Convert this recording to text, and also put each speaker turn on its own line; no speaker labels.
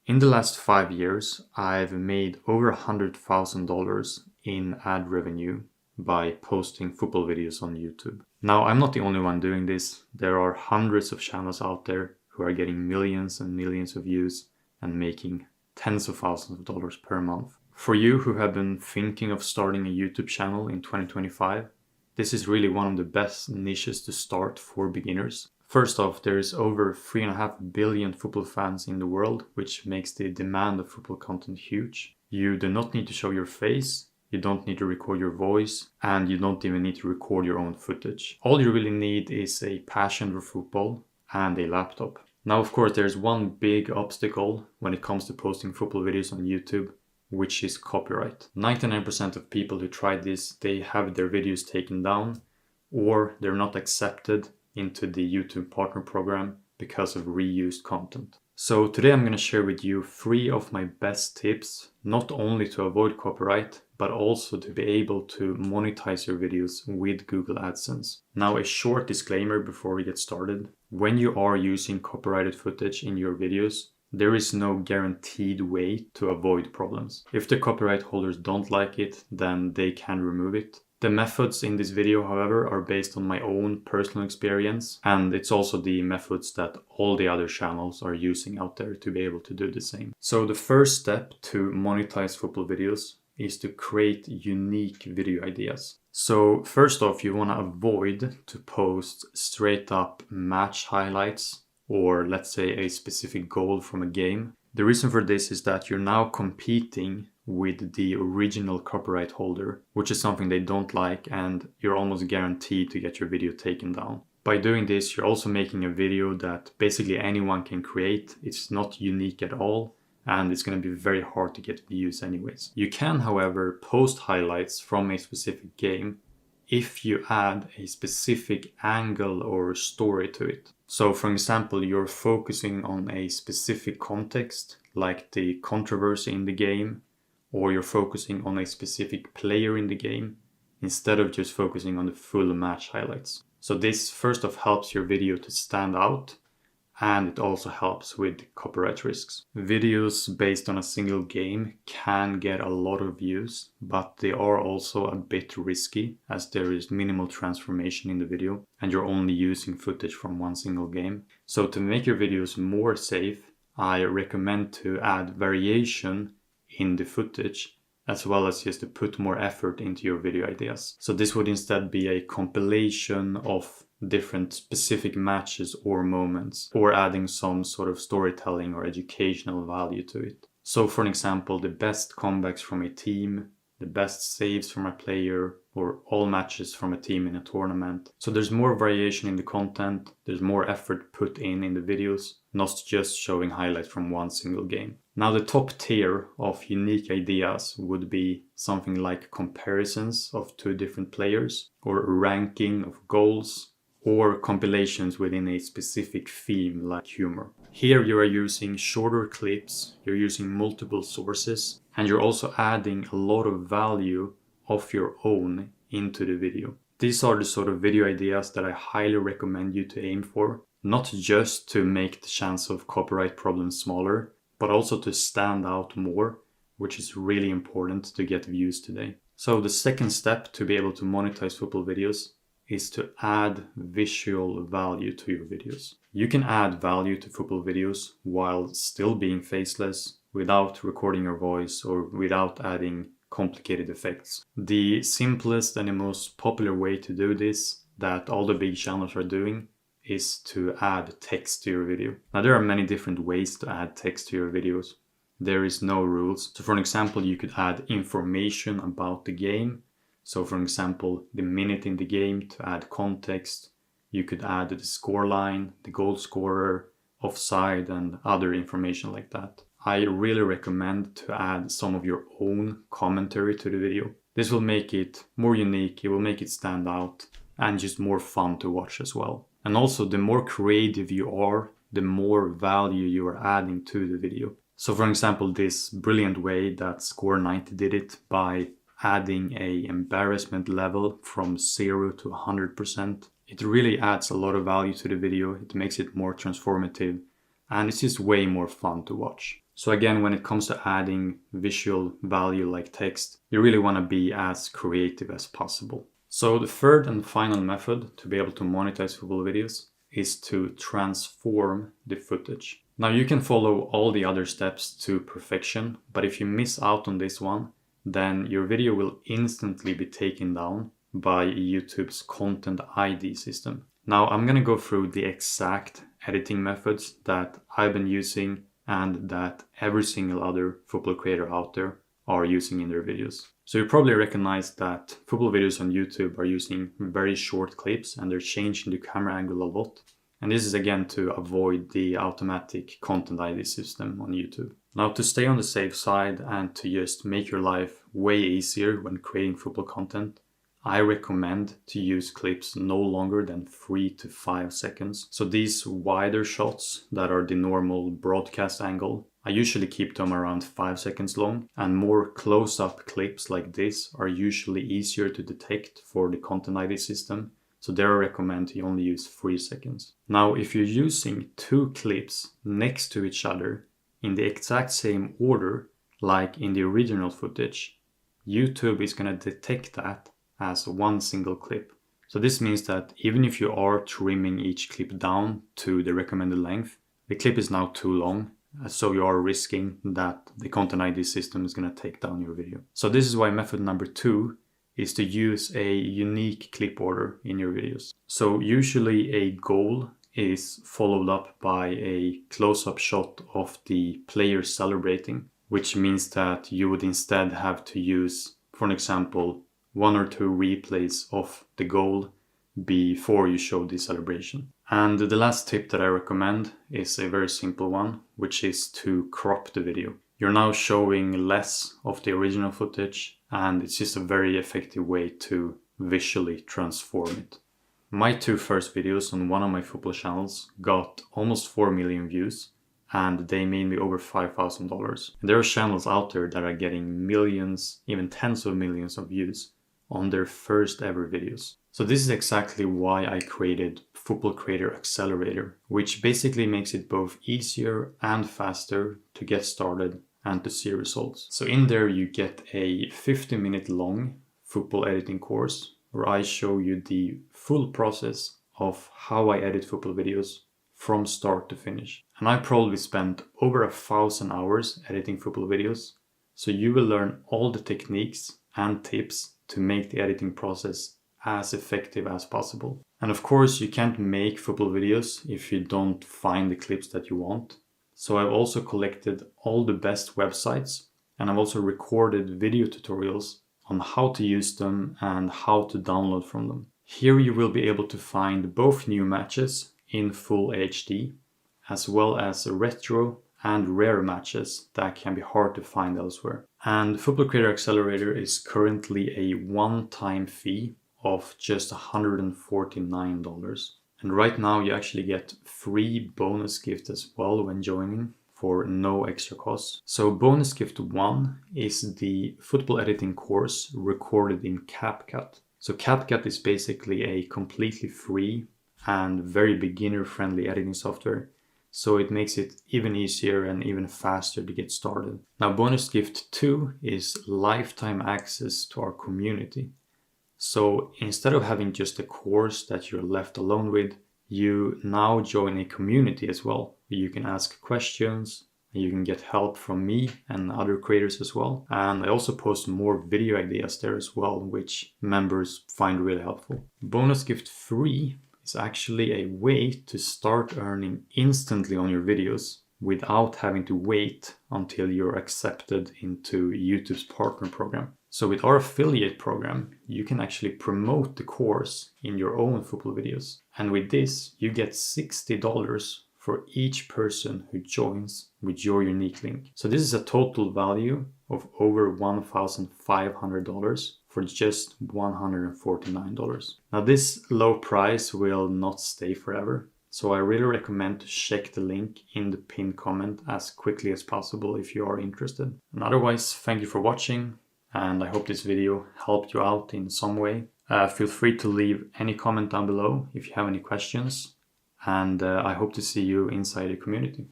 In the last 5 years, I've made over $100,000 in ad revenue by posting football videos on YouTube. Now, I'm not the only one doing this. There are hundreds of channels out there who are getting millions and millions of views and making tens of thousands of dollars per month. For you who have been thinking of starting a YouTube channel in 2025, this is really one of the best niches to start for beginners. First off, there is over 3.5 billion football fans in the world, which makes the demand of football content huge. You do not need to show your face, you don't need to record your voice, and you don't even need to record your own footage. All you really need is a passion for football and a laptop. Now, of course, there's one big obstacle when it comes to posting football videos on YouTube, which is copyright. 99% of people who try this, they have their videos taken down or they're not accepted into the YouTube partner program because of reused content. So today I'm going to share with you 3 of my best tips, not only to avoid copyright, but also to be able to monetize your videos with Google AdSense. Now, a short disclaimer before we get started. When you are using copyrighted footage in your videos, there is no guaranteed way to avoid problems. If the copyright holders don't like it, then they can remove it. The methods in this video, however, are based on my own personal experience, and it's also the methods that all the other channels are using out there to be able to do the same. So the first step to monetize football videos is to create unique video ideas. So first off, you want to avoid to post straight up match highlights or let's say a specific goal from a game. The reason for this is that you're now competing with the original copyright holder, which is something they don't like, and you're almost guaranteed to get your video taken down. By doing this, you're also making a video that basically anyone can create. It's not unique at all, and it's going to be very hard to get views anyways. You can, however, post highlights from a specific game if you add a specific angle or story to it. So for example, you're focusing on a specific context, like the controversy in the game, or you're focusing on a specific player in the game, instead of just focusing on the full match highlights. So this first off helps your video to stand out, and it also helps with copyright risks. Videos based on a single game can get a lot of views, but they are also a bit risky as there is minimal transformation in the video and you're only using footage from one single game. So to make your videos more safe, I recommend to add variation in the footage, as well as just to put more effort into your video ideas. So this would instead be a compilation of different specific matches or moments, or adding some sort of storytelling or educational value to it. So for an example, the best comebacks from a team, the best saves from a player, or all matches from a team in a tournament. So there's more variation in the content, there's more effort put in the videos, not just showing highlights from one single game. Now the top tier of unique ideas would be something like comparisons of 2 different players, or ranking of goals, or compilations within a specific theme like humor. Here you are using shorter clips, you're using multiple sources, and you're also adding a lot of value of your own into the video. These are the sort of video ideas that I highly recommend you to aim for, not just to make the chance of copyright problems smaller, but also to stand out more, which is really important to get views today. So the second step to be able to monetize football videos is to add visual value to your videos. You can add value to football videos while still being faceless, without recording your voice or without adding complicated effects. The simplest and the most popular way to do this, that all the big channels are doing, is to add text to your video. Now there are many different ways to add text to your videos. There is no rules. So for an example, you could add information about the game. So for example, the minute in the game to add context. You could add the scoreline, the goal scorer, offside, and other information like that. I really recommend to add some of your own commentary to the video. This will make it more unique, it will make it stand out, and just more fun to watch as well. And also, the more creative you are, the more value you are adding to the video. So for example, this brilliant way that Score 90 did it by adding a embarrassment level from 0 to 100%. It really adds a lot of value to the video, it makes it more transformative, and it's just way more fun to watch. So again, when it comes to adding visual value like text, you really want to be as creative as possible. So the third and final method to be able to monetize football videos is to transform the footage. Now you can follow all the other steps to perfection, but if you miss out on this one, then your video will instantly be taken down by YouTube's Content ID system. Now I'm gonna go through the exact editing methods that I've been using and that every single other football creator out there are using in their videos. So you probably recognize that football videos on YouTube are using very short clips and they're changing the camera angle a lot. And this is again to avoid the automatic Content ID system on YouTube. Now to stay on the safe side and to just make your life way easier when creating football content, I recommend to use clips no longer than 3 to 5 seconds. So these wider shots that are the normal broadcast angle, I usually keep them around 5 seconds long, and more close-up clips like this are usually easier to detect for the Content ID system. So there I recommend you only use 3 seconds. Now if you're using 2 clips next to each other in the exact same order like in the original footage, YouTube is going to detect that as one single clip. So this means that even if you are trimming each clip down to the recommended length, the clip is now too long, so you are risking that the Content ID system is going to take down your video. So this is why method number 2 is to use a unique clip order in your videos. So usually a goal is followed up by a close-up shot of the player celebrating, which means that you would instead have to use, for an example, 1 or 2 replays of the goal before you show the celebration. And the last tip that I recommend is a very simple one, which is to crop the video. You're now showing less of the original footage, and it's just a very effective way to visually transform it. My 2 first videos on one of my football channels got almost 4 million views, and they made me over $5,000. And there are channels out there that are getting millions, even tens of millions of views on their first ever videos. So this is exactly why I created Football Creator Accelerator, which basically makes it both easier and faster to get started and to see results. So in there you get a 50-minute long football editing course where I show you the full process of how I edit football videos from start to finish. And I probably spent over 1,000 hours editing football videos. So you will learn all the techniques and tips to make the editing process as effective as possible. And of course, you can't make football videos if you don't find the clips that you want. So I've also collected all the best websites, and I've also recorded video tutorials on how to use them and how to download from them. Here you will be able to find both new matches in full HD, as well as retro and rare matches that can be hard to find elsewhere. And Football Creator Accelerator is currently a one-time fee of just $149. And right now you actually get free bonus gift as well when joining for no extra cost. So bonus gift 1 is the football editing course recorded in CapCut. So CapCut is basically a completely free and very beginner-friendly editing software. So it makes it even easier and even faster to get started. Now bonus gift 2 is lifetime access to our community. So instead of having just a course that you're left alone with, you now join a community as well. You can ask questions, you can get help from me and other creators as well. And I also post more video ideas there as well, which members find really helpful. Bonus gift 3 is actually a way to start earning instantly on your videos without having to wait until you're accepted into YouTube's partner program. So with our affiliate program, you can actually promote the course in your own football videos. And with this, you get $60 for each person who joins with your unique link. So this is a total value of over $1,500 for just $149. Now this low price will not stay forever. So I really recommend to check the link in the pinned comment as quickly as possible if you are interested. And otherwise, thank you for watching, and I hope this video helped you out in some way. Feel free to leave any comment down below if you have any questions, and I hope to see you inside the community.